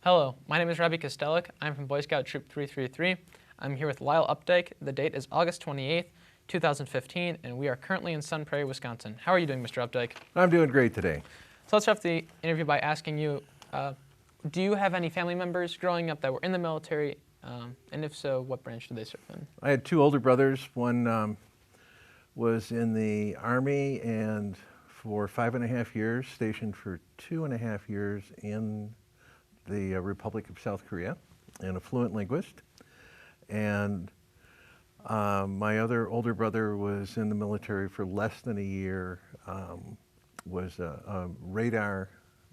Hello, my name is Robbie Kostelik. I'm from Boy Scout Troop 333. I'm here with Lyle Updike. The date is August 28th, 2015, and we are currently in Sun Prairie, Wisconsin. How are you doing, Mr. Updike? I'm doing great today. So let's start off the interview by asking you, do you have any family members growing up that were in the military? And if so, what branch did they serve in? I had two older brothers. One was in the Army and for 5.5 years, stationed for 2.5 years in the Republic of South Korea, and a fluent linguist. And my other older brother was in the military for less than a year, was a radar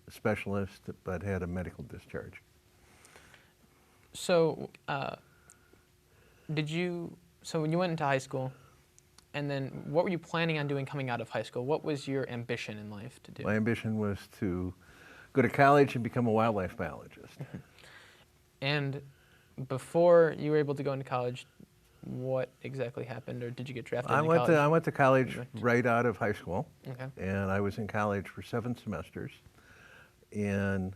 specialist, but had a medical discharge. So, so when you went into high school, and then what were you planning on doing coming out of high school? What was your ambition in life to do? My ambition was to go to college and become a wildlife biologist. And before you were able to go into college, what exactly happened, or did you get drafted into college? I went to college right out of high school, Okay. and I was in college for 7 semesters. In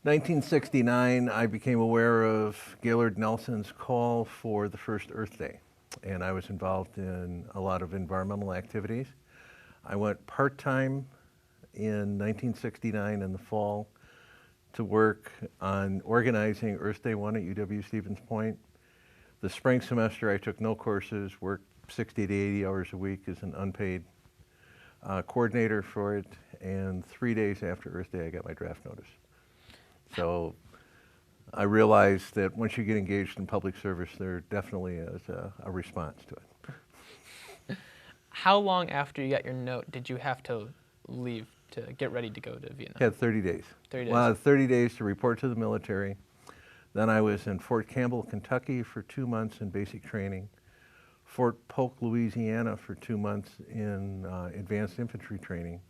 1969, I became aware of Gaylord Nelson's call for the first Earth Day, and I was involved in a lot of environmental activities. I went part-time in 1969 in the fall to work on organizing Earth Day 1 at UW-Stevens Point. The spring semester, I took no courses, worked 60 to 80 hours a week as an unpaid coordinator for it, and 3 days after Earth Day, I got my draft notice. So I realized that once you get engaged in public service, there definitely is a response to it. How long after you got your note did you have to leave to get ready to go to Vietnam? I had 30 days. 30 days. Well, I had 30 days to report to the military. Then I was in Fort Campbell, Kentucky for 2 months in basic training. Fort Polk, Louisiana for 2 months in advanced infantry training.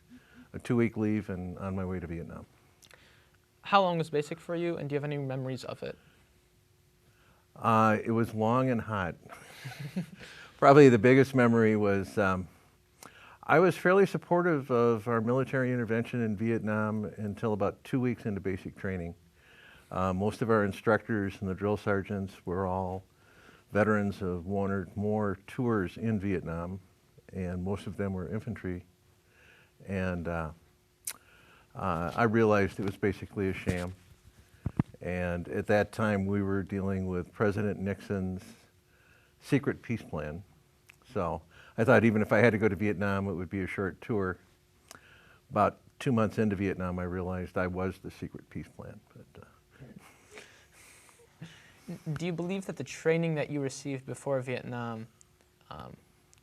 A 2-week leave and on my way to Vietnam. How long was basic for you, and do you have any memories of it? It was long and hot. Probably the biggest memory was I was fairly supportive of our military intervention in Vietnam until about 2 weeks into basic training. Most of our instructors and the drill sergeants were all veterans of 1 or more tours in Vietnam, and most of them were infantry. And I realized it was basically a sham. And at that time, we were dealing with President Nixon's secret peace plan. So I thought even if I had to go to Vietnam, it would be a short tour. About 2 months into Vietnam, I realized I was the secret peace plan. But, Do you believe that the training that you received before Vietnam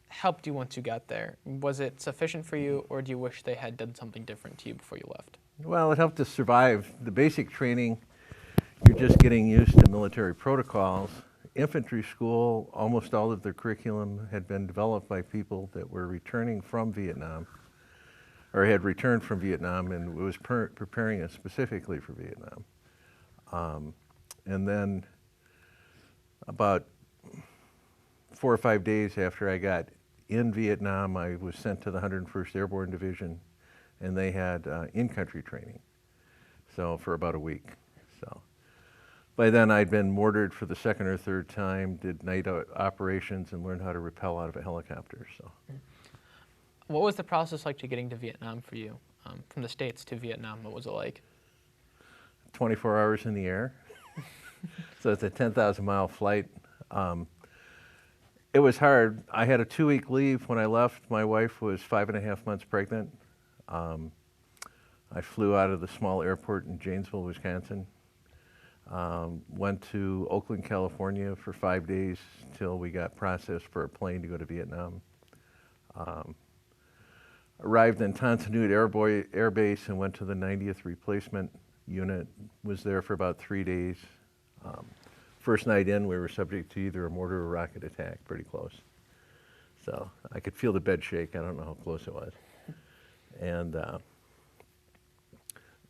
helped you once you got there? Was it sufficient for you, or do you wish they had done something different to you before you left? well, it helped us survive. The basic training, you're just getting used to military protocols. Infantry school, almost all of their curriculum had been developed by people that were returning from Vietnam, or had returned from Vietnam, and was preparing us specifically for Vietnam. And then about 4 or 5 days after I got in Vietnam, I was sent to the 101st Airborne Division, and they had in-country training, so for about a week. So by then I'd been mortared for the 2nd or 3rd time, did night operations, and learned how to rappel out of a helicopter. So, What was the process like to getting to Vietnam for you? From the States to Vietnam, what was it like? 24 hours in the air. So it's a 10,000-mile flight. It was hard. I had a 2-week leave when I left. My wife was 5.5 months pregnant. I flew out of the small airport in Janesville, Wisconsin. Went to Oakland, California for 5 days till we got processed for a plane to go to Vietnam. Arrived in Tan Son Nhut Air Base and went to the 90th Replacement Unit. Was there for about 3 days. First night in, we were subject to either a mortar or rocket attack, pretty close. So I could feel the bed shake. I don't know how close it was. And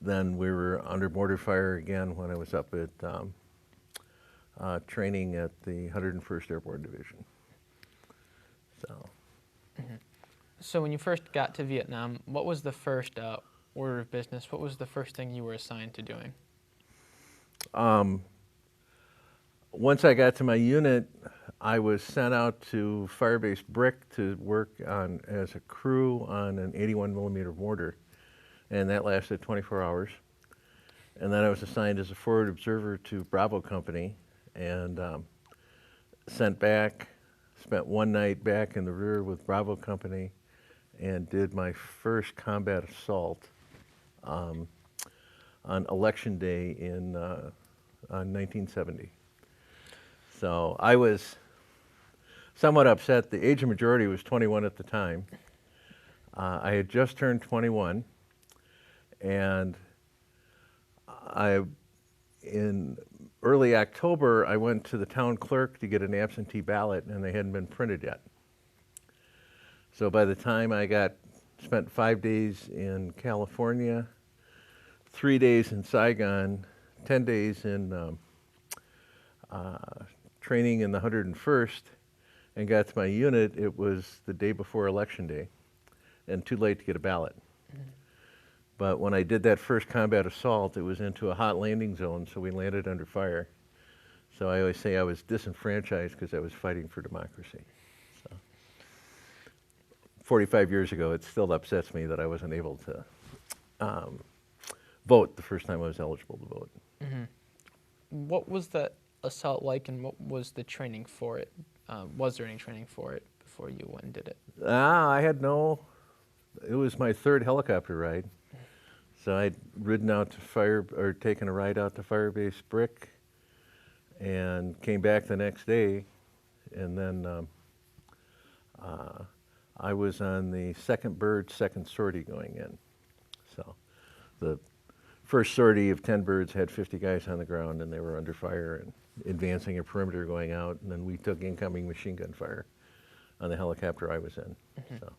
then we were under mortar fire again when I was up at training at the 101st Airborne Division. So. Mm-hmm. So when you first got to Vietnam, what was the first order of business? What was the first thing you were assigned to doing? once I got to my unit, I was sent out to Firebase Brick to work on as a crew on an 81 millimeter mortar, and that lasted 24 hours. And then I was assigned as a forward observer to Bravo Company, and sent back, spent one night back in the rear with Bravo Company, and did my first combat assault on Election Day on 1970. So I was somewhat upset. The age of majority was 21 at the time. I had just turned 21, and in early October, I went to the town clerk to get an absentee ballot, and they hadn't been printed yet. So by the time spent 5 days in California, 3 days in Saigon, 10 days in training in the 101st, and got to my unit, it was the day before Election Day, and too late to get a ballot. Mm-hmm. But when I did that first combat assault, it was into a hot landing zone, so we landed under fire. So I always say I was disenfranchised because I was fighting for democracy. So 45 years ago, it still upsets me that I wasn't able to vote the first time I was eligible to vote. Mm-hmm. What was that assault like, and what was the training for it? Was there any training for it before you went and did it? I had it was my third helicopter ride. So I'd ridden out to taken a ride out to Firebase Brick, and came back the next day, and then I was on the second bird, second sortie going in. So the first sortie of 10 birds had 50 guys on the ground, and they were under fire and advancing a perimeter going out, and then we took incoming machine gun fire on the helicopter I was in. Mm-hmm. So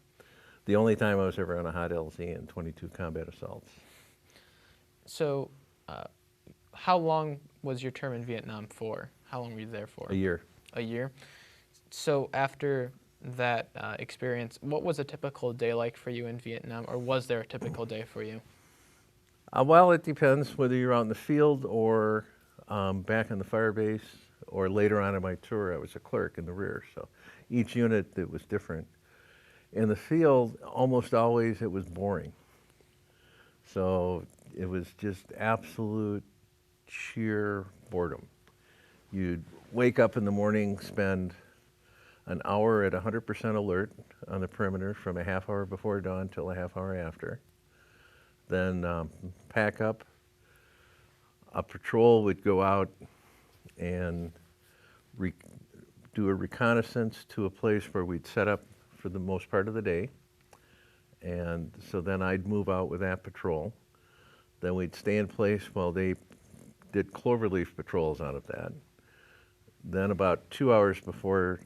the only time I was ever on a hot LZ and 22 combat assaults. So how long was your term in Vietnam for? How long were you there for? A year. A year? So after that experience, what was a typical day like for you in Vietnam, or was there a typical day for you? Well, it depends whether you're out in the field or back in the fire base, or later on in my tour, I was a clerk in the rear. So each unit, it was different. In the field, almost always it was boring. So it was just absolute sheer boredom. You'd wake up in the morning, spend an hour at 100% alert on the perimeter from a half hour before dawn till a half hour after. Then pack up. A patrol would go out and do a reconnaissance to a place where we'd set up for the most part of the day. And so then I'd move out with that patrol. Then we'd stay in place while they did cloverleaf patrols out of that. Then about 2 hours before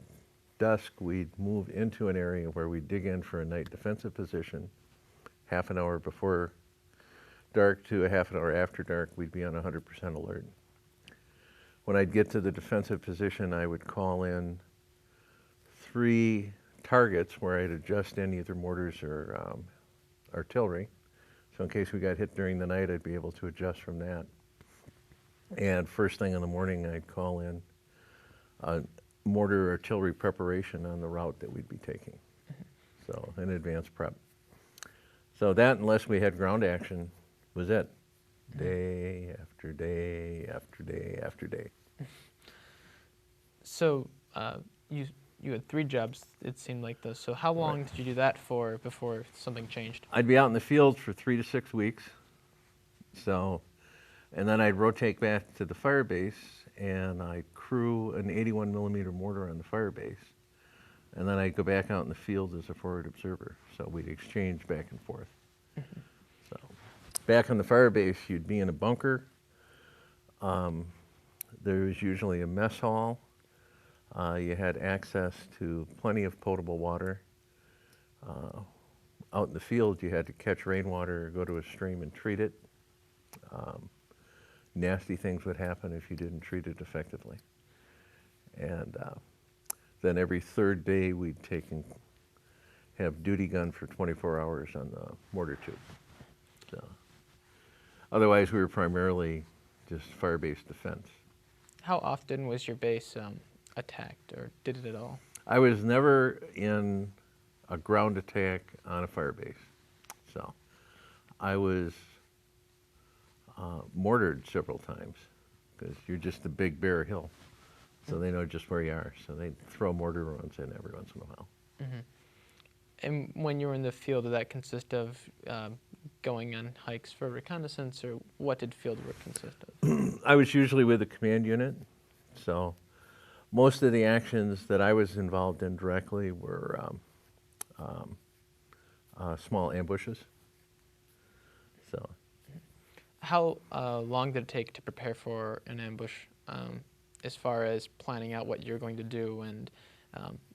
dusk, we'd move into an area where we'd dig in for a night defensive position. Half an hour before dark to a half an hour after dark, we'd be on 100% alert. When I'd get to the defensive position, I would call in 3 targets where I'd adjust in either mortars or artillery. So in case we got hit during the night, I'd be able to adjust from that. And first thing in the morning, I'd call in mortar artillery preparation on the route that we'd be taking. So an advanced prep. So that, unless we had ground action, was it. Day after day after day after day. So you had 3 jobs, it seemed like those. So how long did you do that for before something changed? I'd be out in the field for 3 to 6 weeks. So, and then I'd rotate back to the fire base, and I'd crew an 81 millimeter mortar on the fire base. And then I'd go back out in the field as a forward observer. So we'd exchange back and forth. Mm-hmm. So back on the fire base, you'd be in a bunker. There was usually a mess hall. You had access to plenty of potable water. Out in the field, you had to catch rainwater or go to a stream and treat it. Nasty things would happen if you didn't treat it effectively. And then every third day, we'd have duty gun for 24 hours on the mortar tube. So otherwise, we were primarily just fire-based defense. How often was your base attacked, or did it at all? I was never in a ground attack on a fire base. So I was mortared several times because you're just a big bare hill. So they know just where you are. So they throw mortar rounds in every once in a while. Mm-hmm. And when you were in the field, did that consist of going on hikes for reconnaissance, or what did field work consist of? I was usually with a command unit. So most of the actions that I was involved in directly were small ambushes. So How long did it take to prepare for an ambush, as far as planning out what you're going to do and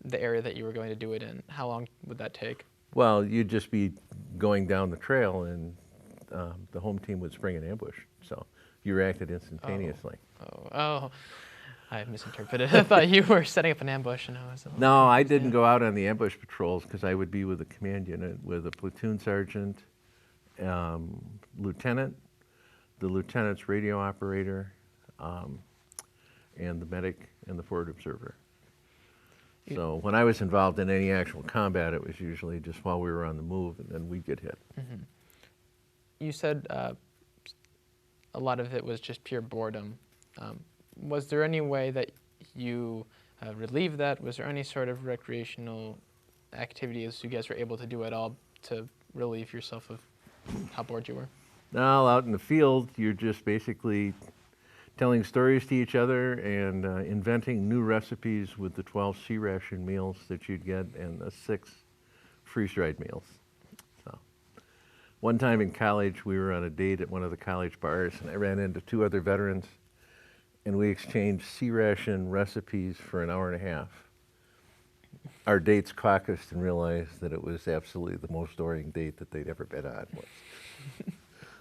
the area that you were going to do it in? How long would that take? well, you'd just be going down the trail, and the home team would spring an ambush. So you reacted instantaneously. Oh, I misinterpreted. I thought you were setting up an ambush, and I was. No, I didn't go out on the ambush patrols because I would be with a command unit with a platoon sergeant, lieutenant, the lieutenant's radio operator, and the medic and the forward observer. So when I was involved in any actual combat, it was usually just while we were on the move, and then we'd get hit. Mm-hmm. You said a lot of it was just pure boredom. Was there any way that you relieved that? Was there any sort of recreational activities you guys were able to do at all to relieve yourself of how bored you were? Now, out in the field, you're just basically telling stories to each other and inventing new recipes with the 12 sea ration meals that you'd get and the 6 freeze-dried meals. So, one time in college, we were on a date at one of the college bars, and I ran into 2 other veterans, and we exchanged sea ration recipes for an hour and a half. Our dates caucused and realized that it was absolutely the most boring date that they'd ever been on.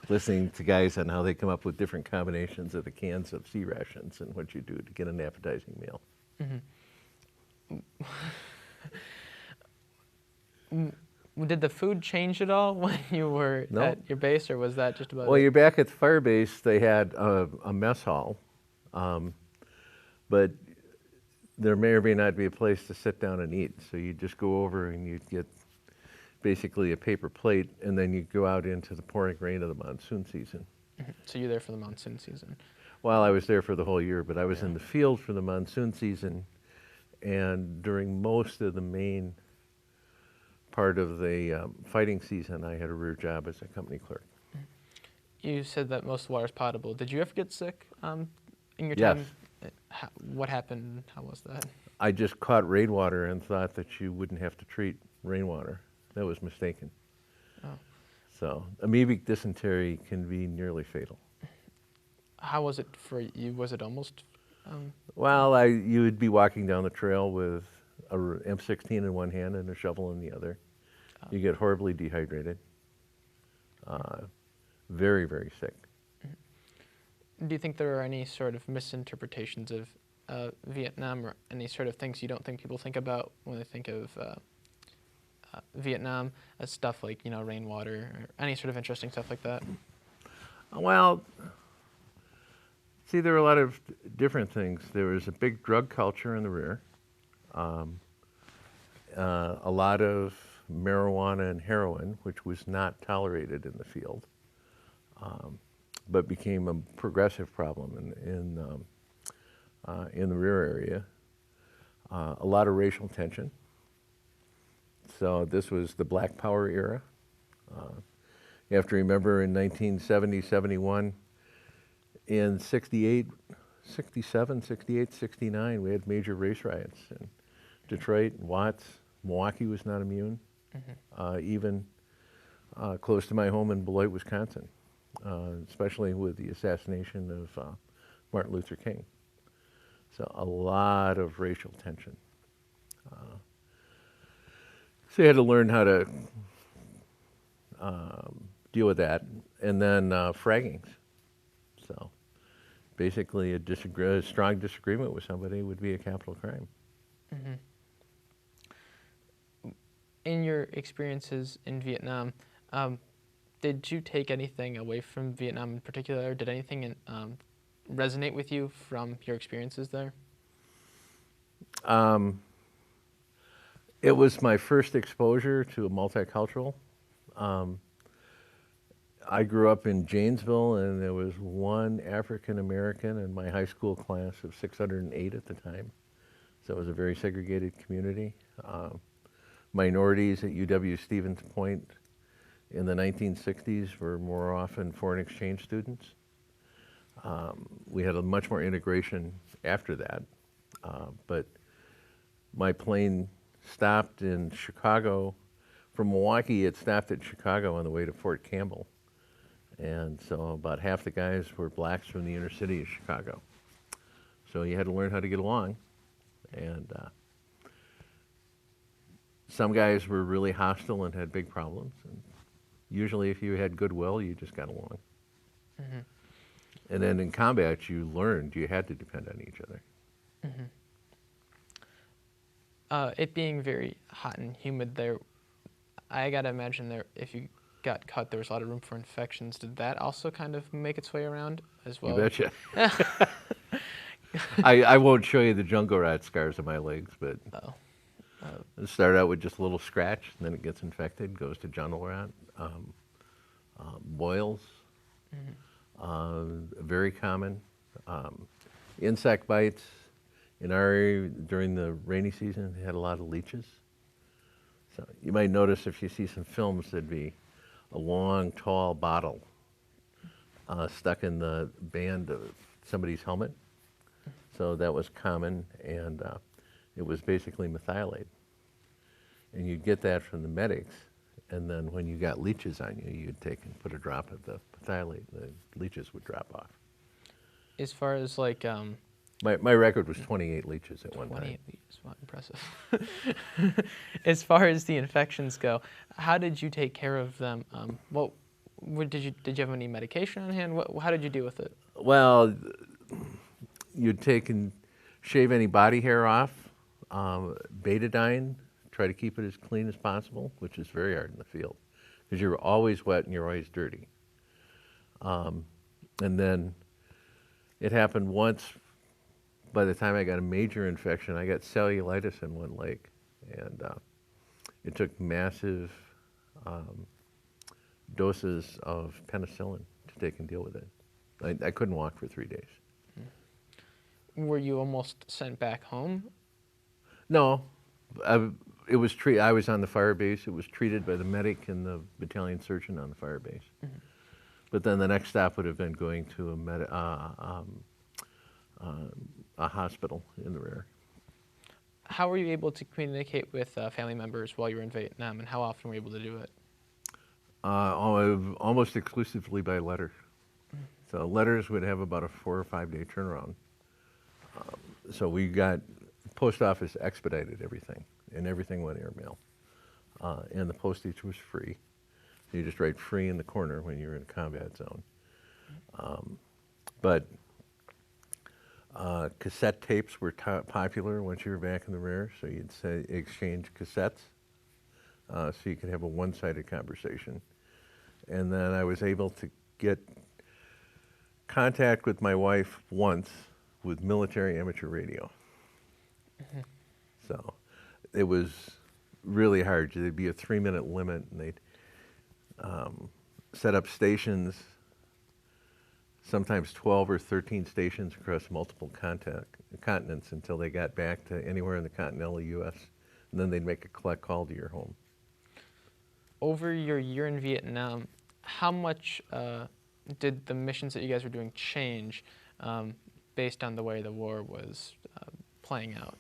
Listening to guys on how they come up with different combinations of the cans of sea rations and what you do to get an appetizing meal. Mm-hmm. Did the food change at all when you were at your base, or was that just about Well, it? you're back at the fire base. They had a mess hall, but there may or may not be a place to sit down and eat. So you just go over and you'd get basically a paper plate, and then you go out into the pouring rain of the monsoon season. Mm-hmm. So you're there for the monsoon season. Well, I was there for the whole year, but I was in the field for the monsoon season, and during most of the main part of the fighting season, I had a rear job as a company clerk. You said that most water is potable. Did you ever get sick in your Yes. time? What happened? How was that? I just caught rainwater and thought that you wouldn't have to treat rainwater. That was mistaken. Oh. So amoebic dysentery can be nearly fatal. How was it for you? Was it almost? Well, you would be walking down the trail with a M16 in one hand and a shovel in the other. You get horribly dehydrated. Very, very sick. Do you think there are any sort of misinterpretations of Vietnam, or any sort of things you don't think people think about when they think of Vietnam, as stuff like, rainwater, or any sort of interesting stuff like that? Well, see, there were a lot of different things. There was a big drug culture in the rear, a lot of marijuana and heroin, which was not tolerated in the field, but became a progressive problem in the rear area. A lot of racial tension. So this was the Black Power era. You have to remember in 1970, 71, in 68, 67, 68, 69, we had major race riots in Detroit, Watts. Milwaukee was not immune, even close to my home in Beloit, Wisconsin, especially with the assassination of Martin Luther King. So a lot of racial tension. So you had to learn how to deal with that. And then fraggings. So basically a strong disagreement with somebody would be a capital crime. Mm-hmm. In your experiences in Vietnam, did you take anything away from Vietnam in particular? Did anything resonate with you from your experiences there? It was my first exposure to a multicultural. Um, I grew up in Janesville, and there was one African American in my high school class of 608 at the time. So it was a very segregated community. Minorities at UW-Stevens Point in the 1960s were more often foreign exchange students. We had a much more integration after that, but my plane stopped in Chicago. From Milwaukee, it stopped at Chicago on the way to Fort Campbell. And so about half the guys were blacks from the inner city of Chicago. So you had to learn how to get along. And some guys were really hostile and had big problems. And usually if you had goodwill, you just got along. Mm-hmm. And then in combat, you learned you had to depend on each other. Mm-hmm. It being very hot and humid there, I gotta imagine there, if you got cut, there was a lot of room for infections. Did that also kind of make its way around as well? You betcha. I won't show you the jungle rat scars on my legs, but Oh. it started out with just a little scratch, and then it gets infected, goes to jungle rat. Boils, very common. Insect bites. In our area, during the rainy season, they had a lot of leeches. So you might notice if you see some films, there'd be a long, tall bottle stuck in the band of somebody's helmet. So that was common, and it was basically methylate. And you'd get that from the medics, and then when you got leeches on you, you'd take and put a drop of the methylate, the leeches would drop off. As far as like My record was 28 leeches at one time. 28 leaves, wow, impressive. As far as the infections go, how did you take care of them? Did you have any medication on hand? How did you deal with it? Well, you'd take and shave any body hair off, betadine, try to keep it as clean as possible, which is very hard in the field because you're always wet and you're always dirty. And then it happened once. By the time I got a major infection, I got cellulitis in one leg, and it took massive doses of penicillin to take and deal with it. I couldn't walk for 3 days. Were you almost sent back home? No, it was I was on the fire base. It was treated by the medic and the battalion surgeon on the fire base. Mm-hmm. But then the next stop would have been going to a hospital in the rear. How were you able to communicate with family members while you were in Vietnam, and how often were you able to do it? Almost exclusively by letter. So letters would have about a 4 or 5 day turnaround. So we got, post office expedited everything, and everything went airmail. And the postage was free. You just write free in the corner when you're in a combat zone. But cassette tapes were popular once you were back in the rear, so you'd exchange cassettes so you could have a one-sided conversation. And then I was able to get contact with my wife once with military amateur radio. Mm-hmm. So it was really hard. There'd be a 3-minute limit, and they'd set up stations, sometimes 12 or 13 stations across multiple continents until they got back to anywhere in the continental U.S. And then they'd make a collect call to your home. Over your year in Vietnam, how much did the missions that you guys were doing change based on the way the war was playing out?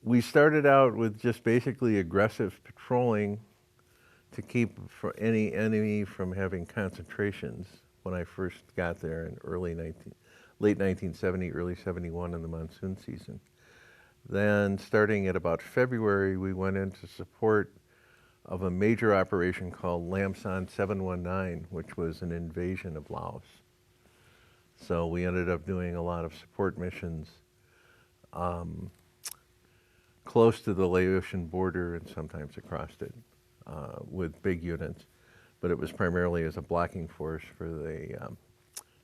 We started out with just basically aggressive patrolling to keep any enemy from having concentrations when I first got there in late 1970, early 71 in the monsoon season. Then starting at about February, we went into support of a major operation called Lamson 719, which was an invasion of Laos. So we ended up doing a lot of support missions close to the Laotian border and sometimes across it with big units. but it was primarily as a blocking force for the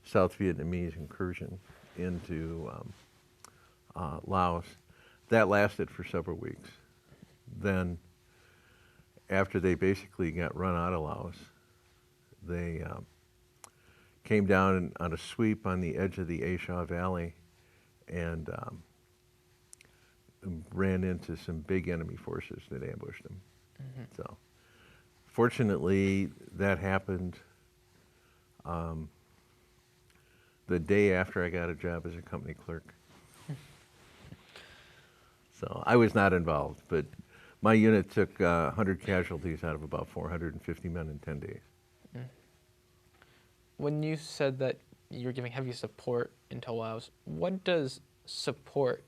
South Vietnamese incursion into Laos. That lasted for several weeks. Then, after they basically got run out of Laos, they came down on a sweep on the edge of the A Shau Valley and ran into some big enemy forces that ambushed them. Mm-hmm. So, fortunately, that happened the day after I got a job as a company clerk. So I was not involved, but my unit took 100 casualties out of about 450 men in 10 days. Mm. When you said that you're giving heavy support into Laos, what does support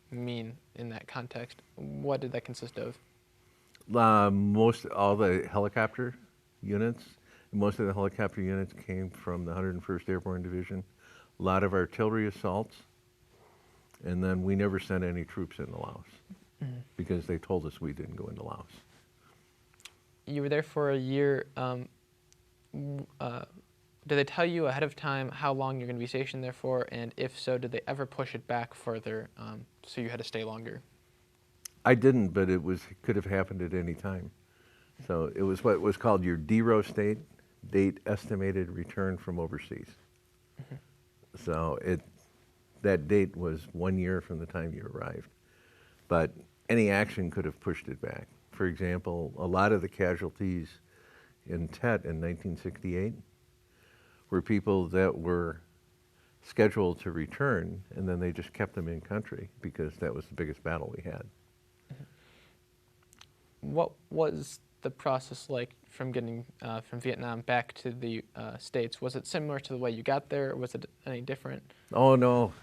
mean in that context? What did that consist of? All the helicopter units, most of the helicopter units came from the 101st Airborne Division. A lot of artillery assaults, and then we never sent any troops into Laos because they told us we didn't go into Laos. You were there for a year. Did they tell you ahead of time how long you're going to be stationed there for? And if so, did they ever push it back further so you had to stay longer? I didn't, but it could have happened at any time. So it was what was called your DERO state, date estimated return from overseas. Mm-hmm. So that date was 1 year from the time you arrived. But any action could have pushed it back. For example, a lot of the casualties in Tet in 1968 were people that were scheduled to return, and then they just kept them in country because that was the biggest battle we had. What was the process like from getting from Vietnam back to the States? Was it similar to the way you got there, or was it any different? Oh, no.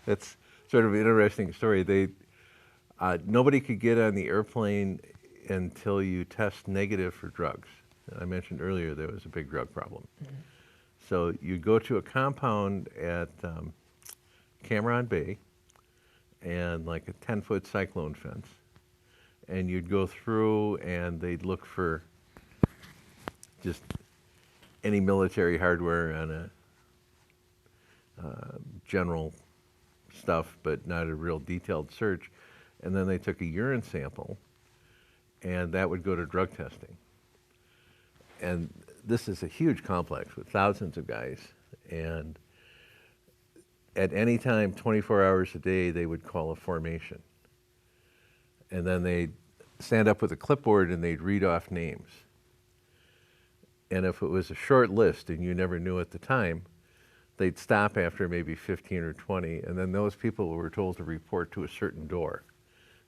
That's sort of an interesting story. Nobody could get on the airplane until you test negative for drugs. I mentioned earlier there was a big drug problem. Mm-hmm. So you go to a compound at Cameron Bay and like a 10-foot cyclone fence. And you'd go through and they'd look for just any military hardware on a general stuff, but not a real detailed search. And then they took a urine sample, and that would go to drug testing. And this is a huge complex with thousands of guys. And at any time, 24 hours a day, they would call a formation. And then they'd stand up with a clipboard and they'd read off names. And if it was a short list and you never knew at the time, they'd stop after maybe 15 or 20, and then those people were told to report to a certain door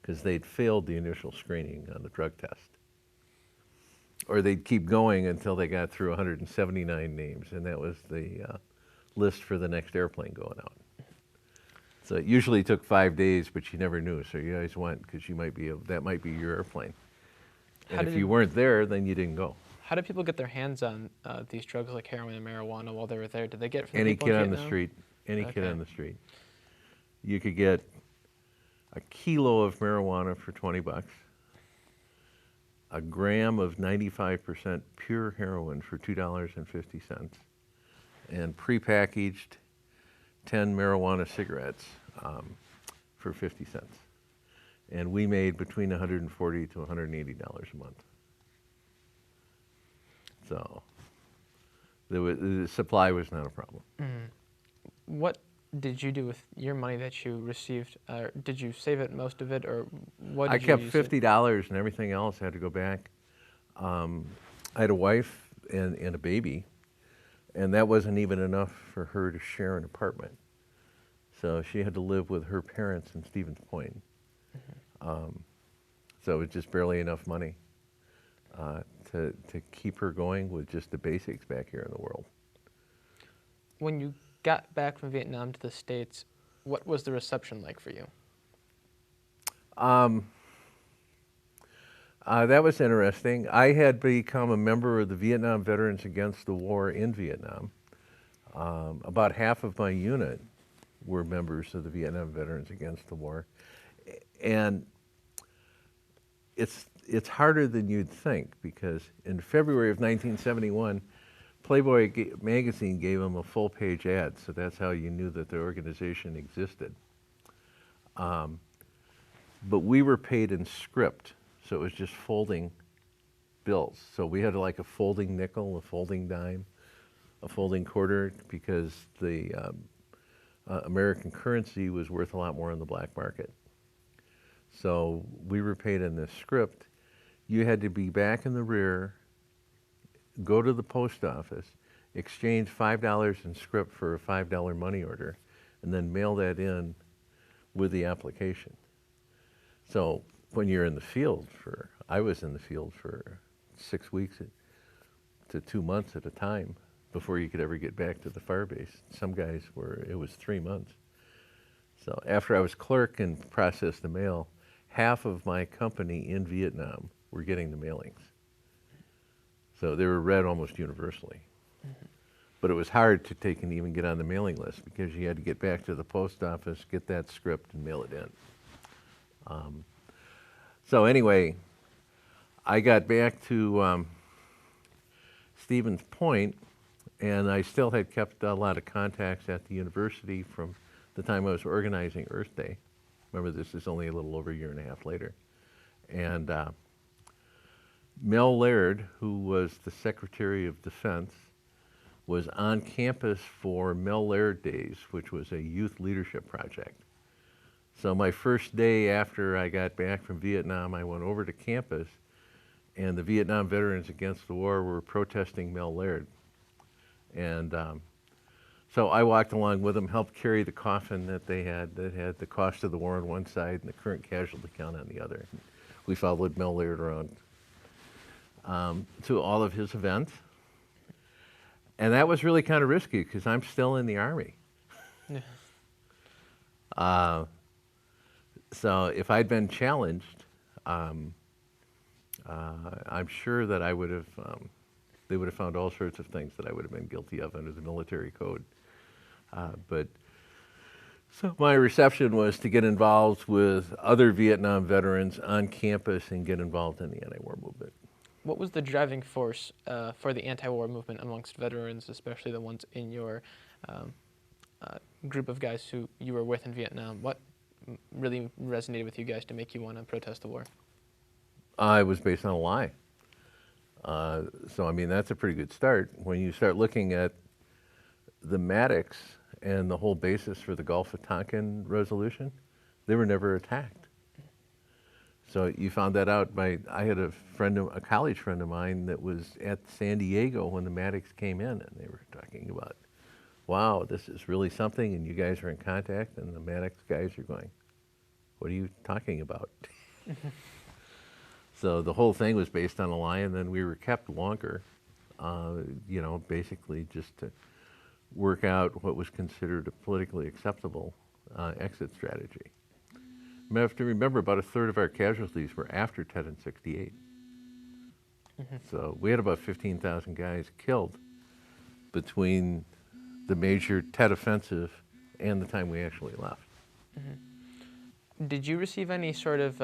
because they'd failed the initial screening on the drug test. Or they'd keep going until they got through 179 names, and that was the list for the next airplane going out. So it usually took 5 days, but you never knew, so you always went because that might be your airplane. And if you weren't there, then you didn't go. How did people get their hands on these drugs like heroin and marijuana while they were there? Did they get it from Any people kid in on the Vietnam? street. Any kid Okay. on the street. You could get a kilo of marijuana for 20 bucks, a gram of 95% pure heroin for $2.50, and prepackaged 10 marijuana cigarettes for 50 cents. And we made between $140 to $180 a month. So the supply was not a problem. Mm. What did you do with your money that you received? Did you save it, most of it, or what did I kept you use it? $50 and everything else had to go back. I had a wife and a baby, and that wasn't even enough for her to share an apartment. So she had to live with her parents in Stevens Point. Mm-hmm. So it was just barely enough money to keep her going with just the basics back here in the world. When you got back from Vietnam to the States, what was the reception like for you? That was interesting. I had become a member of the Vietnam Veterans Against the War in Vietnam. About half of my unit were members of the Vietnam Veterans Against the War. And it's harder than you'd think, because in February of 1971, Playboy magazine gave them a full-page ad, so that's how you knew that the organization existed. But we were paid in script, so it was just folding bills. So we had like a folding nickel, a folding dime, a folding quarter, because the American currency was worth a lot more in the black market. So we were paid in this script. You had to be back in the rear, go to the post office, exchange $5 in script for a $5 money order, and then mail that in with the application. So when you're in the field I was in the field for 6 weeks to 2 months at a time before you could ever get back to the fire base. Some guys it was 3 months. So after I was clerk and processed the mail, half of my company in Vietnam were getting the mailings. So they were read almost universally. Mm-hmm. But it was hard to take and even get on the mailing list, because you had to get back to the post office, get that script, and mail it in. So anyway, I got back to Stevens Point, and I still had kept a lot of contacts at the university from the time I was organizing Earth Day. Remember, this is only a little over a year and a half later. And Mel Laird, who was the Secretary of Defense, was on campus for Mel Laird Days, which was a youth leadership project. So my first day after I got back from Vietnam, I went over to campus, and the Vietnam Veterans Against the War were protesting Mel Laird. And so I walked along with them, helped carry the coffin that they had, that had the cost of the war on one side and the current casualty count on the other. We followed Mel Laird around to all of his events. And that was really kind of risky, because I'm still in the Army. Yeah. So if I'd been challenged, I'm sure that I would have, they would have found all sorts of things that I would have been guilty of under the military code. But so my reception was to get involved with other Vietnam veterans on campus and get involved in the anti-war movement. What was the driving force for the anti-war movement amongst veterans, especially the ones in your group of guys who you were with in Vietnam? What really resonated with you guys to make you want to protest the war? It was based on a lie. So, I mean, that's a pretty good start. When you start looking at the Maddox and the whole basis for the Gulf of Tonkin resolution, they were never attacked. So you found that out I had a college friend of mine that was at San Diego when the Maddox came in, and they were talking about, wow, this is really something, and you guys are in contact, and the Maddox guys are going, what are you talking about? So the whole thing was based on a lie, and then we were kept longer, basically just to work out what was considered a politically acceptable exit strategy. You have to remember, about a third of our casualties were after Tet in '68. Mm-hmm. So we had about 15,000 guys killed between the major Tet offensive and the time we actually left. Mm-hmm. Did you receive any sort of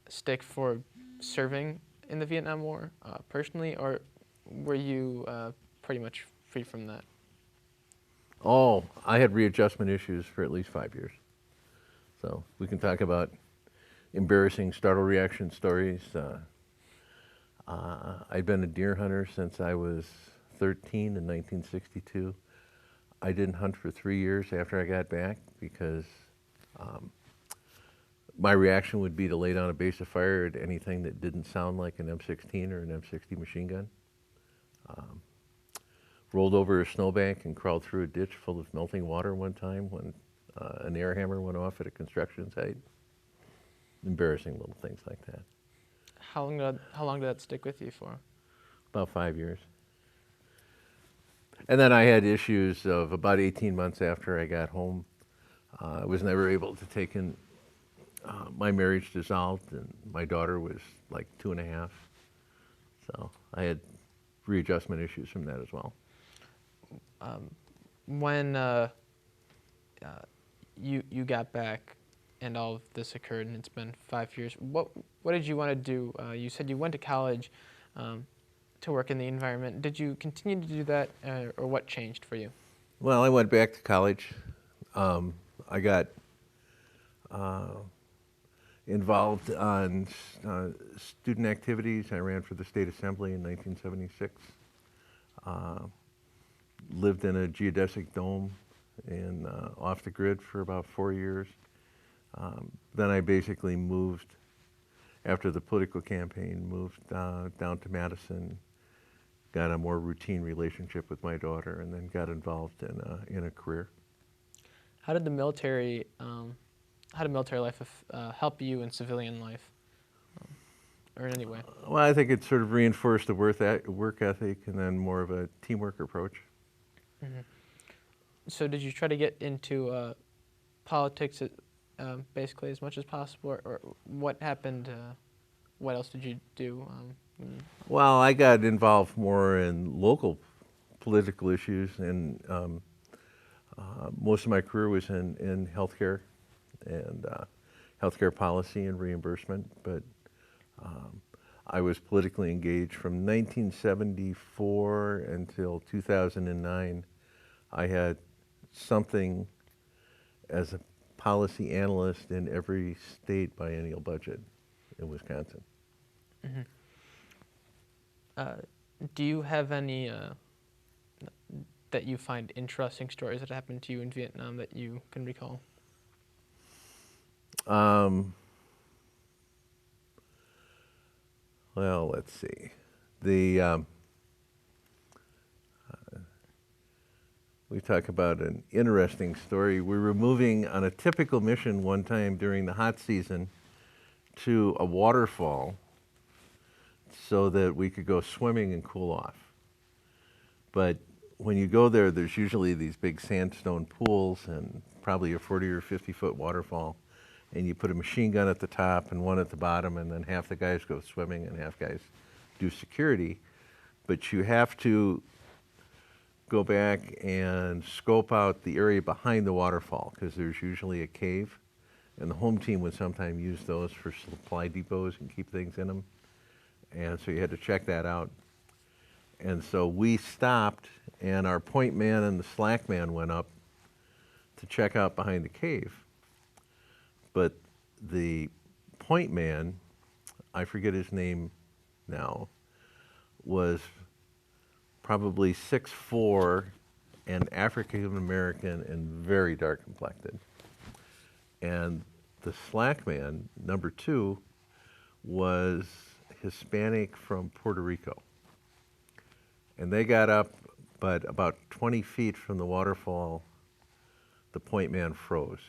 stick for serving in the Vietnam War personally, or were you pretty much free from that? Oh, I had readjustment issues for at least 5 years. So we can talk about embarrassing startle reaction stories. I'd been a deer hunter since I was 13 in 1962. I didn't hunt for 3 years after I got back, because my reaction would be to lay down a base of fire at anything that didn't sound like an M16 or an M60 machine gun. Rolled over a snowbank and crawled through a ditch full of melting water one time when an air hammer went off at a construction site. Embarrassing little things like that. How long did that stick with you for? About 5 years. And then I had issues of about 18 months after I got home. I was never able to take in, my marriage dissolved, and my daughter was like 2.5. So I had readjustment issues from that as well. When you got back, and all of this occurred, and it's been 5 years. What did you want to do? You said you went to college to work in the environment. Did you continue to do that, or what changed for you? Well, I went back to college. I got involved on student activities. I ran for the state assembly in 1976. Lived in a geodesic dome and off the grid for about 4 years. Then I basically moved, after the political campaign, moved down to Madison, got a more routine relationship with my daughter, and then got involved in a career. How did the military, how did military life help you in civilian life, or in any way? Well, I think it sort of reinforced the work ethic and then more of a teamwork approach. Mm-hmm. So did you try to get into politics basically as much as possible, or what happened? What else did you do? Well, I got involved more in local political issues, and most of my career was in healthcare and healthcare policy and reimbursement. But I was politically engaged from 1974 until 2009. I had something as a policy analyst in every state biennial budget in Wisconsin. Mm-hmm. Do you have any that you find interesting stories that happened to you in Vietnam that you can recall? Well, let's see. We talk about an interesting story. We were moving on a typical mission one time during the hot season to a waterfall so that we could go swimming and cool off. But when you go there, there's usually these big sandstone pools and probably a 40 or 50-foot waterfall. And you put a machine gun at the top and one at the bottom, and then half the guys go swimming and half guys do security. But you have to go back and scope out the area behind the waterfall, because there's usually a cave, and the home team would sometimes use those for supply depots and keep things in them. And so you had to check that out. And so we stopped, and our point man and the slack man went up to check out behind the cave. But the point man, I forget his name now, was probably 6'4" and African American and very dark complected. And the slack man, number 2, was Hispanic from Puerto Rico. And they got up, but about 20 feet from the waterfall, the point man froze.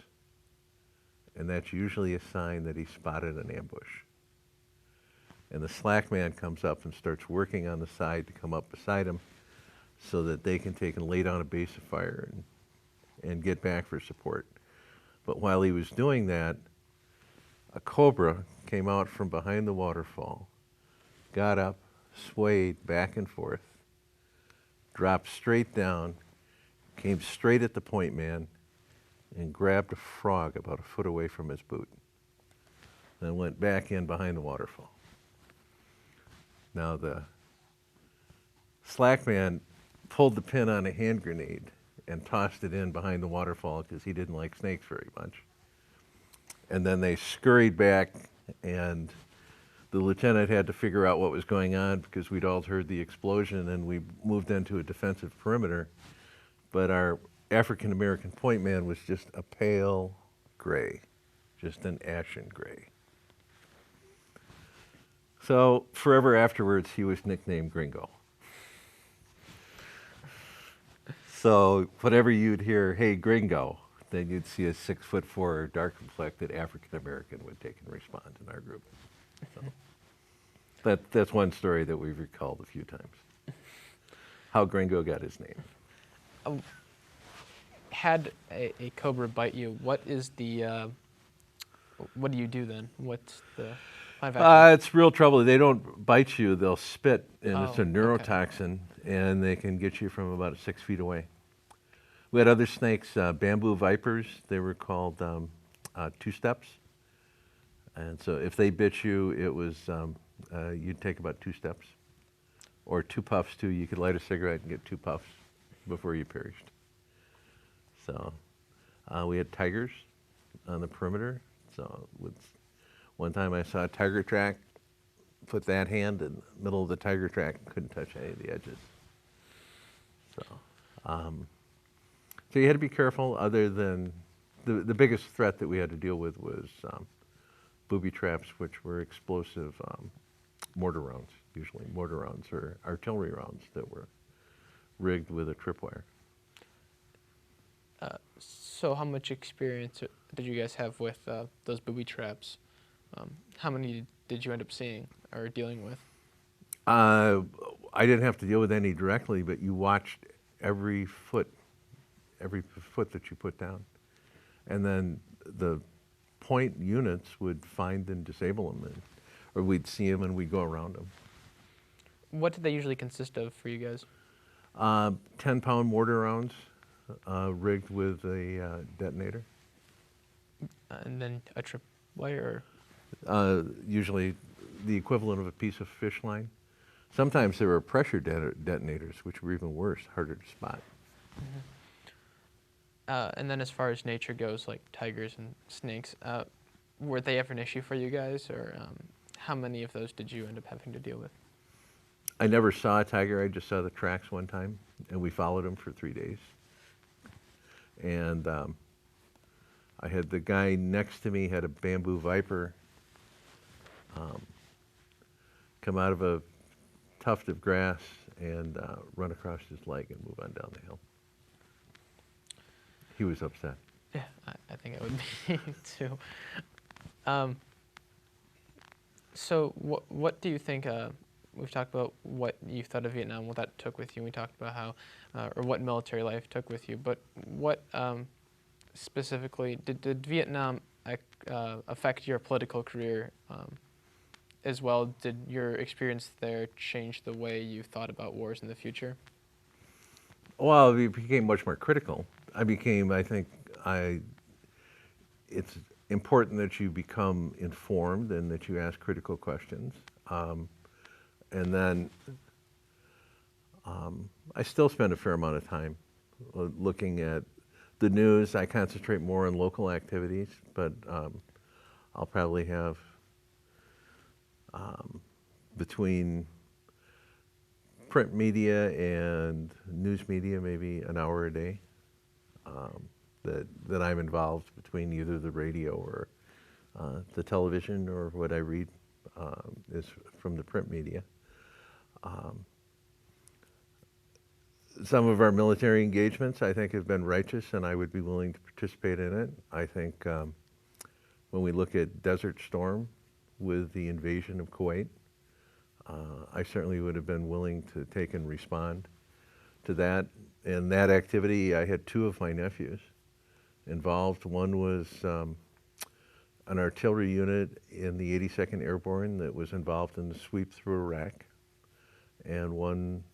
And that's usually a sign that he spotted an ambush. And the slack man comes up and starts working on the side to come up beside him so that they can take and lay down a base of fire and get back for support. But while he was doing that, a cobra came out from behind the waterfall, got up, swayed back and forth, dropped straight down, came straight at the point man, and grabbed a frog about a foot away from his boot, then went back in behind the waterfall. Now the slack man pulled the pin on a hand grenade and tossed it in behind the waterfall because he didn't like snakes very much. And then they scurried back, and the lieutenant had to figure out what was going on because we'd all heard the explosion, and we moved into a defensive perimeter. But our African American point man was just a pale gray, just an ashen gray. So forever afterwards, he was nicknamed Gringo. So whenever you'd hear, "Hey, Gringo," then you'd see a 6'4" dark complected African American would take and respond in our group. So that's one story that we've recalled a few times. How Gringo got his name. Had a cobra bite you, what is the, what do you do then? What's the line of action? It's real trouble. They don't bite you, they'll spit, and it's a Oh, neurotoxin, and they can get you from about 6 feet away. We had other snakes, bamboo vipers. They were called 2 steps. And so if they bit you, it was, you'd take about 2 steps. Or 2 puffs too. You could light a cigarette and get 2 puffs before you perished. So we had tigers on the perimeter. So one time I saw a tiger track, put that hand in the middle of the tiger track, couldn't touch any of the edges. So you had to be careful. Other than the biggest threat that we had to deal with was booby traps, which were explosive mortar rounds, usually mortar rounds or artillery rounds that were rigged with a tripwire. So how much experience did you guys have with those booby traps? How many did you end up seeing or dealing with? I didn't have to deal with any directly, but you watched every foot that you put down. And then the point units would find and disable them, or we'd see them and we'd go around them. What did they usually consist of for you guys? 10-pound mortar rounds rigged with a detonator. And then a tripwire? Usually the equivalent of a piece of fish line. Sometimes there were pressure detonators, which were even worse, harder to spot. Mm-hmm. And then as far as nature goes, like tigers and snakes, were they ever an issue for you guys, or how many of those did you end up having to deal with? I never saw a tiger. I just saw the tracks one time, and we followed them for 3 days. And I had the guy next to me had a bamboo viper come out of a tuft of grass and run across his leg and move on down the hill. He was upset. Yeah, I think it would be too. So what do you think, we've talked about what you thought of Vietnam, what that took with you, and we talked about how, or what military life took with you, but what specifically, did Vietnam affect your political career as well? Did your experience there change the way you thought about wars in the future? Well, we became much more critical. I think it's important that you become informed and that you ask critical questions. And then I still spend a fair amount of time looking at the news. I concentrate more on local activities, but I'll probably have between print media and news media maybe an hour a day that I'm involved between either the radio or the television, or what I read is from the print media. Some of our military engagements, I think, have been righteous, and I would be willing to participate in it. I think when we look at Desert Storm with the invasion of Kuwait, I certainly would have been willing to take and respond to that. In that activity, I had 2 of my nephews involved. One was an artillery unit in the 82nd Airborne that was involved in the sweep through Iraq, and one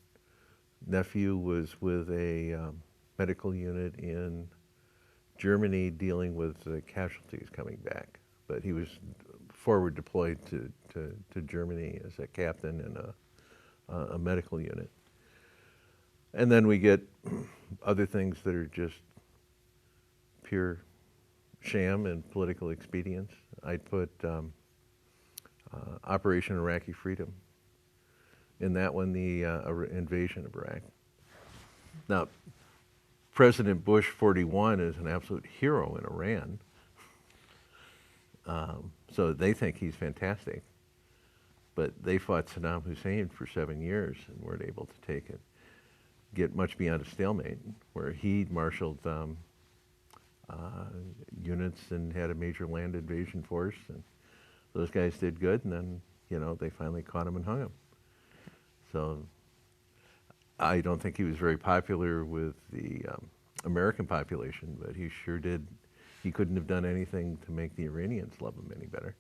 nephew was with a medical unit in Germany dealing with the casualties coming back. But he was forward deployed to Germany as a captain in a medical unit. And then we get other things that are just pure sham and political expedience. I'd put Operation Iraqi Freedom. In that one, the invasion of Iraq. Now, President Bush 41 is an absolute hero in Iran. So they think he's fantastic. But they fought Saddam Hussein for 7 years and weren't able to get much beyond a stalemate, where he marshaled units and had a major land invasion force, and those guys did good, and then, they finally caught him and hung him. So I don't think he was very popular with the American population, but he sure did. He couldn't have done anything to make the Iranians love him any better.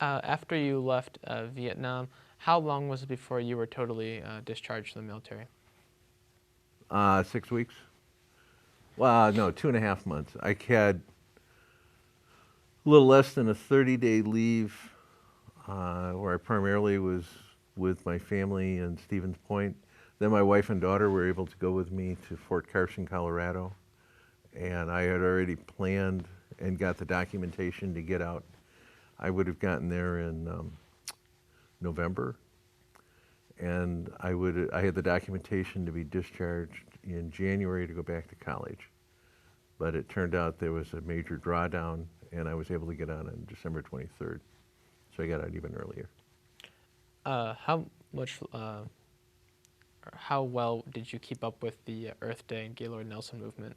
After you left Vietnam, how long was it before you were totally discharged from the military? 6 weeks. Well, no, 2.5 months. I had little less than a 30-day leave where I primarily was with my family in Stevens Point. Then my wife and daughter were able to go with me to Fort Carson, Colorado. And I had already planned and got the documentation to get out. I would have gotten there in November. And I had the documentation to be discharged in January to go back to college. But it turned out there was a major drawdown, and I was able to get on December 23rd. So I got out even earlier. How well did you keep up with the Earth Day and Gaylord Nelson movement?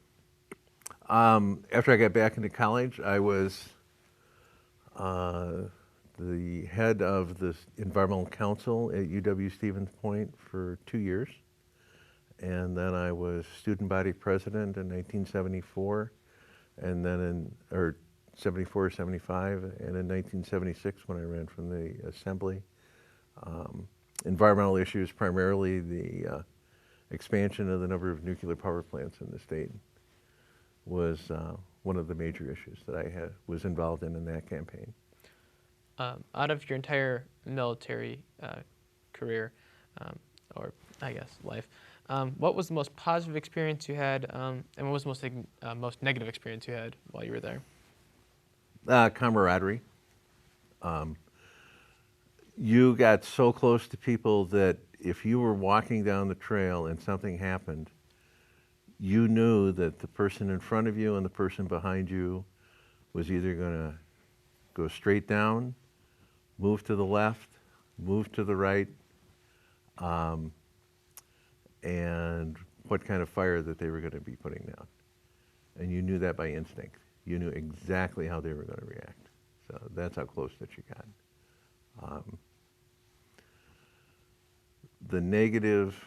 After I got back into college, I was the head of the Environmental Council at UW-Stevens Point for 2 years. And then I was student body president in 1974, and then or 74, 75, and in 1976 when I ran from the assembly. Environmental issues, primarily the expansion of the number of nuclear power plants in the state, was one of the major issues that I was involved in that campaign. Out of your entire military career, or I guess life, what was the most positive experience you had, and what was the most negative experience you had while you were there? Camaraderie. You got so close to people that if you were walking down the trail and something happened, you knew that the person in front of you and the person behind you was either going to go straight down, move to the left, move to the right, and what kind of fire that they were going to be putting down. And you knew that by instinct. You knew exactly how they were going to react. So that's how close that you got. The negative,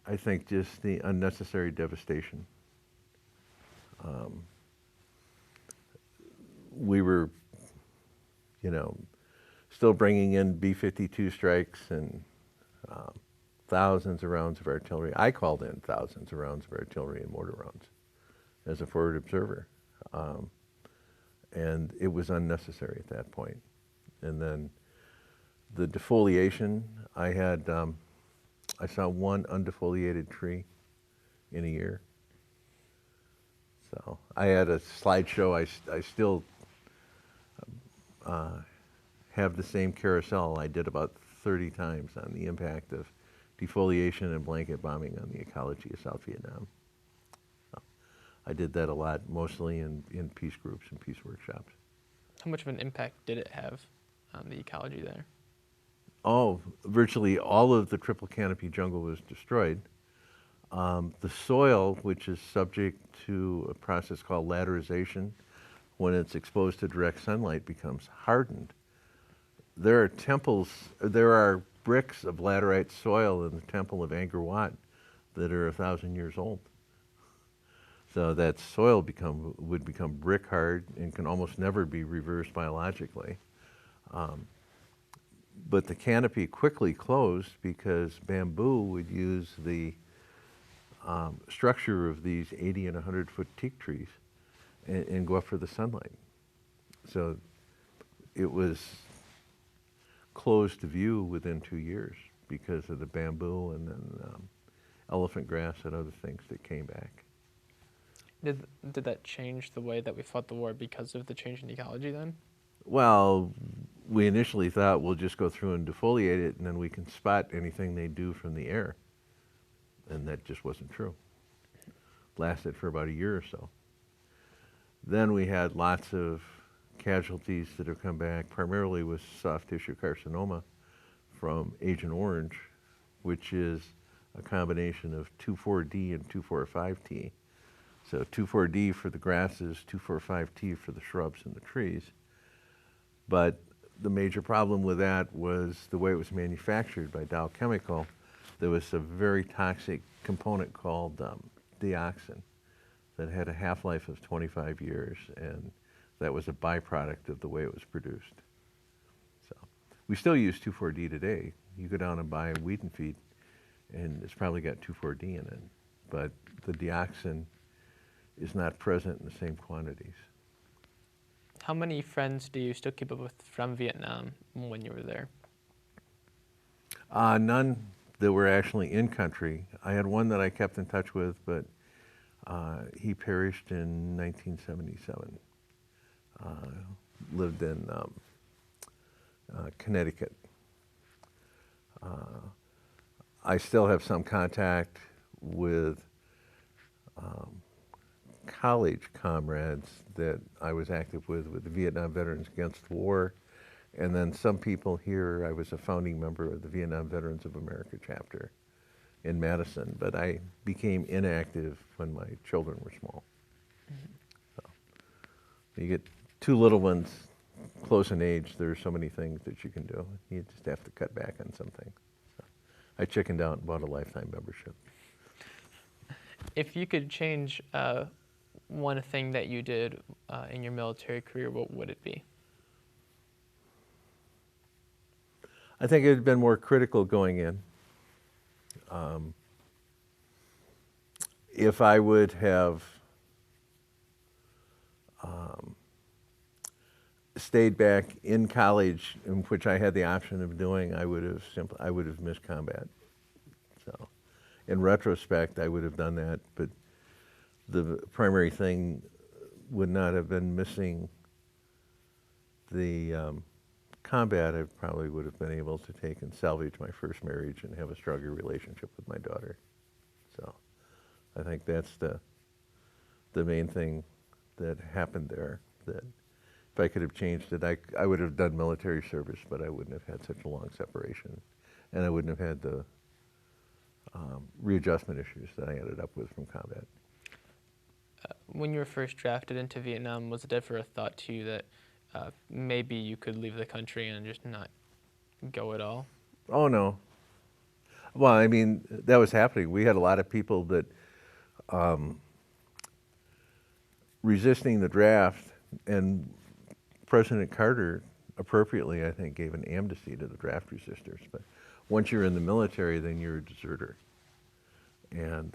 I think, just the unnecessary devastation. We were, still bringing in B-52 strikes and thousands of rounds of artillery. I called in thousands of rounds of artillery and mortar rounds as a forward observer. And it was unnecessary at that point. And then the defoliation, I saw one undefoliated tree in a year. So I had a slideshow. I still have the same carousel I did about 30 times on the impact of defoliation and blanket bombing on the ecology of South Vietnam. So I did that a lot, mostly in peace groups and peace workshops. How much of an impact did it have on the ecology there? Oh, virtually all of the triple canopy jungle was destroyed. The soil, which is subject to a process called laterization, when it's exposed to direct sunlight, becomes hardened. There are bricks of laterite soil in the temple of Angkor Wat that are 1,000 years old. So that soil would become brick hard and can almost never be reversed biologically. But the canopy quickly closed because bamboo would use the structure of these 80 and 100-foot teak trees and go up for the sunlight. So it was closed to view within 2 years because of the bamboo and then elephant grass and other things that came back. Did that change the way that we fought the war because of the change in ecology then? Well, we initially thought we'll just go through and defoliate it and then we can spot anything they do from the air. And that just wasn't true. Lasted for about a year or so. Then we had lots of casualties that have come back, primarily with soft tissue carcinoma from Agent Orange, which is a combination of 2,4-D and 2,4,5-T. So 2,4-D for the grasses, 2,4,5-T for the shrubs and the trees. But the major problem with that was the way it was manufactured by Dow Chemical. There was a very toxic component called dioxin that had a half-life of 25 years, and that was a byproduct of the way it was produced. So we still use 2,4-D today. You go down and buy wheat and feed, and it's probably got 2,4-D in it, but the dioxin is not present in the same quantities. How many friends do you still keep up with from Vietnam when you were there? None that were actually in country. I had one that I kept in touch with, but he perished in 1977. Lived in Connecticut. I still have some contact with college comrades that I was active with the Vietnam Veterans Against the War, and then some people here. I was a founding member of the Vietnam Veterans of America chapter in Madison, but I became inactive when my children were small. So you get two little ones close in age, there's so many things that you can do. You just have to cut back on some things. So I chickened out and bought a lifetime membership. If you could change one thing that you did in your military career, what would it be? I think it had been more critical going in. If I would have stayed back in college, in which I had the option of doing, I would have missed combat. So, in retrospect, I would have done that, but the primary thing would not have been missing the combat. I probably would have been able to take and salvage my first marriage and have a stronger relationship with my daughter. So I think that's the main thing that happened there. That if I could have changed it, I would have done military service, but I wouldn't have had such a long separation, and I wouldn't have had the readjustment issues that I ended up with from combat. When you were first drafted into Vietnam, was it ever a thought to you that maybe you could leave the country and just not go at all? Oh, no. Well, I mean, that was happening. We had a lot of people that resisting the draft, and President Carter appropriately, I think, gave an amnesty to the draft resistors. But once you're in the military, then you're a deserter. And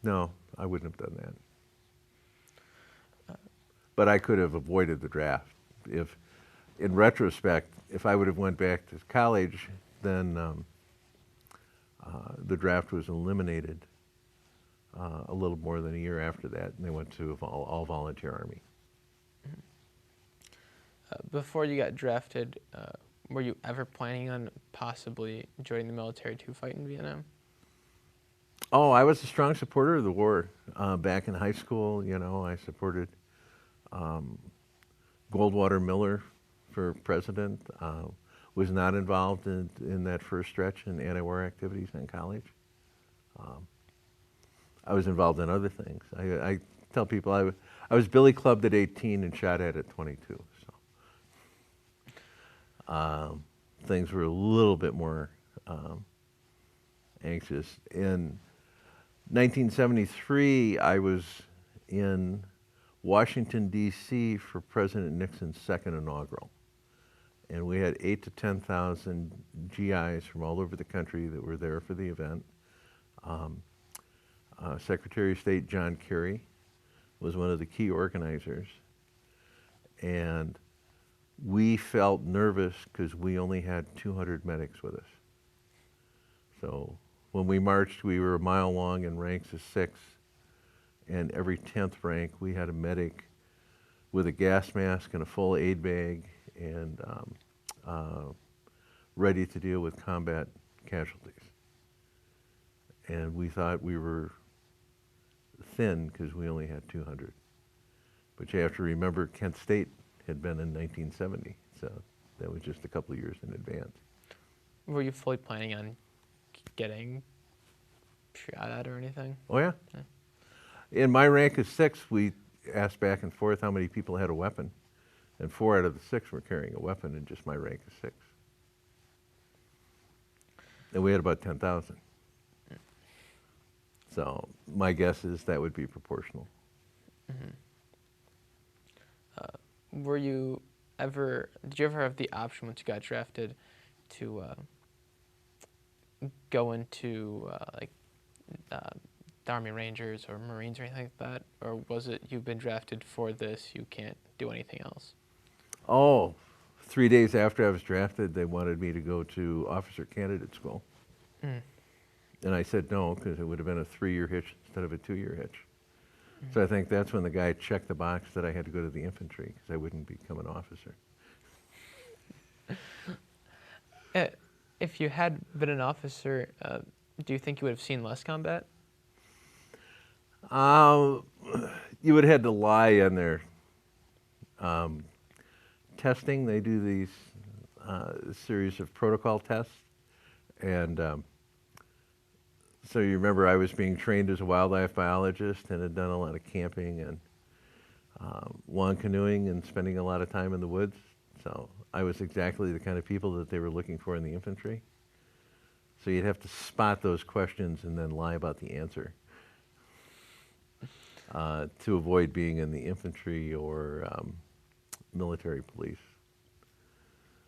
no, I wouldn't have done that. But I could have avoided the draft. If, in retrospect, if I would have went back to college, then the draft was eliminated a little more than a year after that, and they went to all volunteer Army. Before you got drafted, were you ever planning on possibly joining the military to fight in Vietnam? Oh, I was a strong supporter of the war. Back in high school, you know, I supported Goldwater Miller for president. Was not involved in that first stretch in anti-war activities in college. I was involved in other things. I tell people I was billy clubbed at 18 and shot at 22. So things were a little bit more anxious. In 1973, I was in Washington, D.C. for President Nixon's second inaugural. And we had 8,000 to 10,000 GIs from all over the country that were there for the event. Secretary of State John Kerry was one of the key organizers. And we felt nervous because we only had 200 medics with us. So when we marched, we were a mile long in ranks of 6. And every 10th rank, we had a medic with a gas mask and a full aid bag and ready to deal with combat casualties. And we thought we were thin because we only had 200. But you have to remember Kent State had been in 1970, so that was just a couple of years in advance. Were you fully planning on getting shot at or anything? Oh, yeah. In my rank of 6, we asked back and forth how many people had a weapon, and 4 out of the 6 were carrying a weapon in just my rank of 6. And we had about 10,000. So my guess is that would be proportional. Mm-hmm. Did you ever have the option once you got drafted to go into the Army Rangers or Marines or anything like that? Or was it you've been drafted for this, you can't do anything else? Oh, 3 days after I was drafted, they wanted me to go to officer candidate school. Mm. And I said no, because it would have been a 3-year hitch instead of a 2-year hitch. So I think that's when the guy checked the box that I had to go to the infantry, because I wouldn't become an officer. If you had been an officer, do you think you would have seen less combat? You would have had to lie on their testing. They do these series of protocol tests. And so you remember I was being trained as a wildlife biologist and had done a lot of camping and lawn canoeing and spending a lot of time in the woods. So I was exactly the kind of people that they were looking for in the infantry. So you'd have to spot those questions and then lie about the answer to avoid being in the infantry or military police.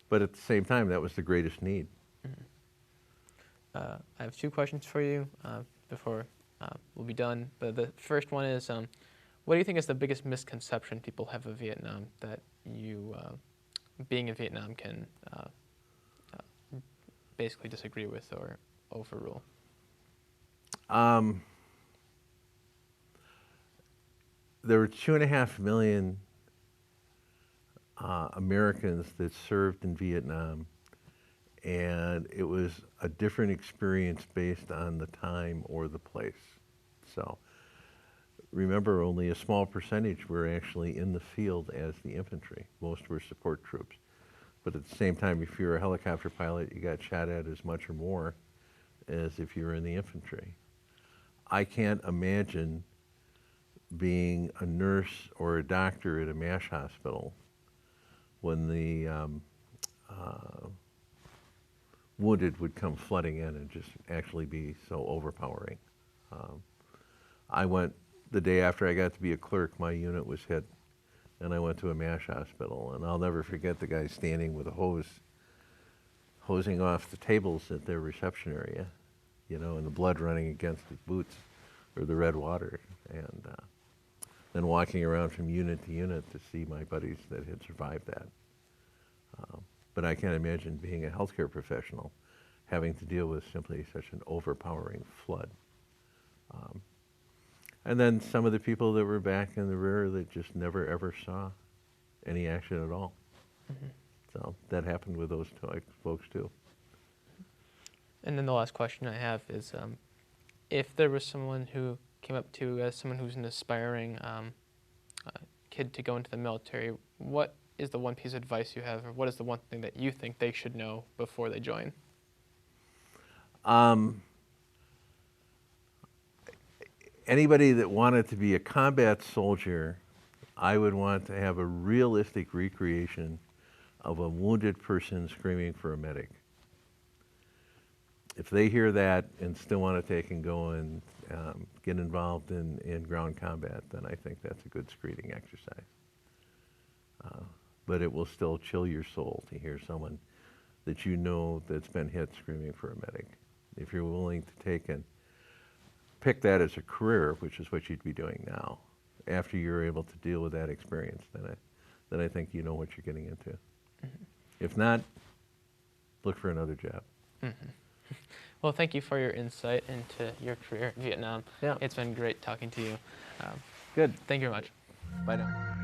But at the same time, that was the greatest need. I have 2 questions for you before we'll be done. But the first one is, what do you think is the biggest misconception people have of Vietnam that you, being in Vietnam, can basically disagree with or overrule? There were 2.5 million Americans that served in Vietnam, and it was a different experience based on the time or the place. So remember, only a small percentage were actually in the field as the infantry. Most were support troops. But at the same time, if you're a helicopter pilot, you got shot at as much or more as if you were in the infantry. I can't imagine being a nurse or a doctor at a MASH hospital when the wounded would come flooding in and just actually be so overpowering. I went, the day after I got to be a clerk, my unit was hit, and I went to a MASH hospital, and I'll never forget the guy standing with a hose, hosing off the tables at their reception area, you know, and the blood running against his boots, or the red water, and then walking around from unit to unit to see my buddies that had survived that. But I can't imagine being a healthcare professional having to deal with simply such an overpowering flood. And then some of the people that were back in the rear that just never ever saw any action at all. Mm-hmm. So that happened with those folks too. And then the last question I have is, if there was someone who came up to you as someone who's an aspiring kid to go into the military, what is the one piece of advice you have, or what is the one thing that you think they should know before they join? Anybody that wanted to be a combat soldier, I would want to have a realistic recreation of a wounded person screaming for a medic. If they hear that and still want to take and go and get involved in ground combat, then I think that's a good screening exercise. But it will still chill your soul to hear someone that you know that's been hit screaming for a medic. If you're willing to take and pick that as a career, which is what you'd be doing now, after you're able to deal with that experience, then I think you know what you're getting into. Mm-hmm. If not, look for another job. Mm-hmm. Well, thank you for your insight into your career in Vietnam. Yeah. It's been great talking to you. Good. Thank you very much. Bye now.